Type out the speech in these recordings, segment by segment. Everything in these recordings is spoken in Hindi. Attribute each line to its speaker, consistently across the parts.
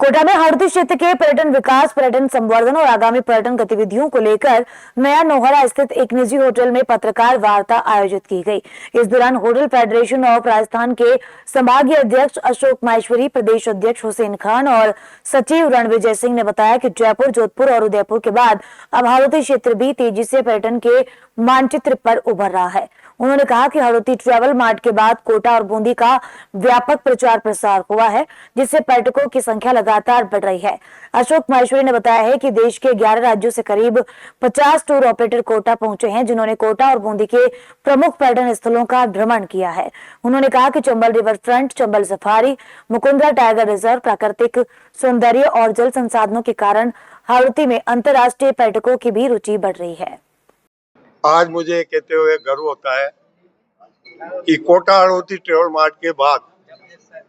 Speaker 1: कोटा में हरदी क्षेत्र के पर्यटन विकास, पर्यटन संवर्धन और आगामी पर्यटन गतिविधियों को लेकर नया नोहरा स्थित एक निजी होटल में पत्रकार वार्ता आयोजित की गई। इस दौरान होटल फेडरेशन ऑफ राजस्थान के संभागीय अध्यक्ष अशोक माहेश्वरी, प्रदेश अध्यक्ष हुसैन खान और सचिव रणविजय सिंह ने बताया कि जयपुर, जोधपुर और उदयपुर के बाद अब हरदी क्षेत्र भी तेजी से पर्यटन के मानचित्र पर उभर रहा है। उन्होंने कहा कि हरदी ट्रैवल मार्ट के बाद कोटा और बूंदी का व्यापक प्रचार प्रसार हुआ है, जिससे पर्यटकों की संख्या लगातार बढ़ रही है। अशोक माहेश्वरी ने बताया है कि देश के 11 राज्यों से करीब 50 टूर ऑपरेटर कोटा पहुंचे हैं, जिन्होंने कोटा और बूंदी के प्रमुख पर्यटन स्थलों का भ्रमण किया है। उन्होंने कहा कि Chambal river front, Chambal safari, Mukundra tiger reserve, प्राकृतिक सौंदर्य और जल संसाधनों के कारण हरदी में अंतर्राष्ट्रीय पर्यटकों की भी रुचि बढ़ रही है।
Speaker 2: आज मुझे कहते हुए गर्व होता है कि कोटा हरदी ट्रेवल मार्ट के बाद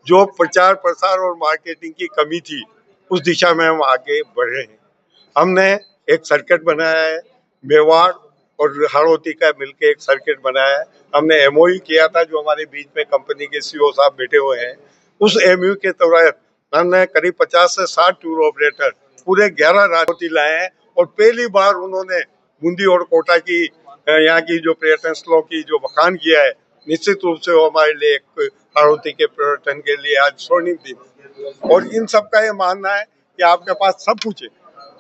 Speaker 2: जो प्रचार प्रसार और मार्केटिंग की कमी थी, उस दिशा में हम आगे बढ़ रहे हैं। हमने एक सर्किट बनाया है, मेवाड़ और हरदी का मिलकर एक सर्किट बनाया है। हमने एमओयू किया था, जो हमारे बीच में कंपनी के सीईओ साहब बैठे हुए हैं। उस एमओयू के तहत हमने करीब 50 से 60 टूर ऑपरेटर पूरे 11 राज्यों लाए हैं और पहली बार उन्होंने बूंदी और कोटा की यहाँ की जो पर्यटन स्थलों की जो बखान किया है। निश्चित रूप से वो हमारे लिए एक हरदी के पर्यटन के लिए आज स्वर्णिम दिन। और इन सबका ये मानना है कि आपके पास सब कुछ है,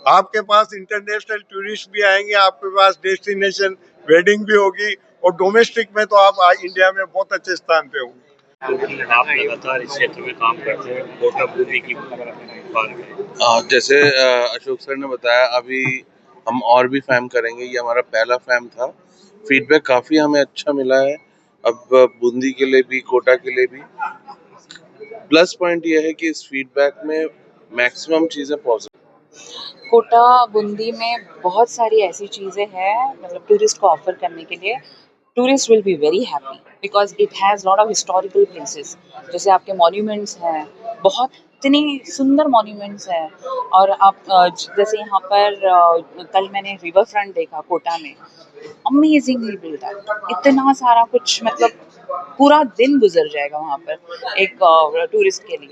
Speaker 2: आपके पास इंटरनेशनल टूरिस्ट भी आएंगे, आपके पास डेस्टिनेशन वेडिंग भी होगी और डोमेस्टिक में तो आप इंडिया में बहुत अच्छे स्थान पे होंगे।
Speaker 3: आप लगातार इस क्षेत्र में काम करते हैं, कोटा बूंदी की बात करें।
Speaker 4: जैसे अशोक सर ने बताया, अभी हम और भी फैम करेंगे। ये हमारा पहला फैम था। फीडबैक काफ़ी हमें अच्छा मिला है। अब बूंदी के लिए भी, कोटा के लिए भी। प्लस पॉइंट ये है कि इस फीडबैक में मैक्सिमम चीज़ें पॉजिटिव।
Speaker 5: कोटा बूंदी में बहुत सारी ऐसी चीज़ें हैं, मतलब टूरिस्ट को ऑफर करने के लिए। Tourist will be very happy because it has lot of historical places. जैसे आपके मॉन्यूमेंट्स हैं, बहुत इतने सुंदर मॉन्यूमेंट्स हैं। और आप जैसे यहाँ पर कल मैंने रिवर फ्रंट देखा कोटा में, अमेजिंगली बिल्ड अप। इतना सारा कुछ, मतलब पूरा दिन गुजर जाएगा वहाँ पर एक टूरिस्ट के लिए।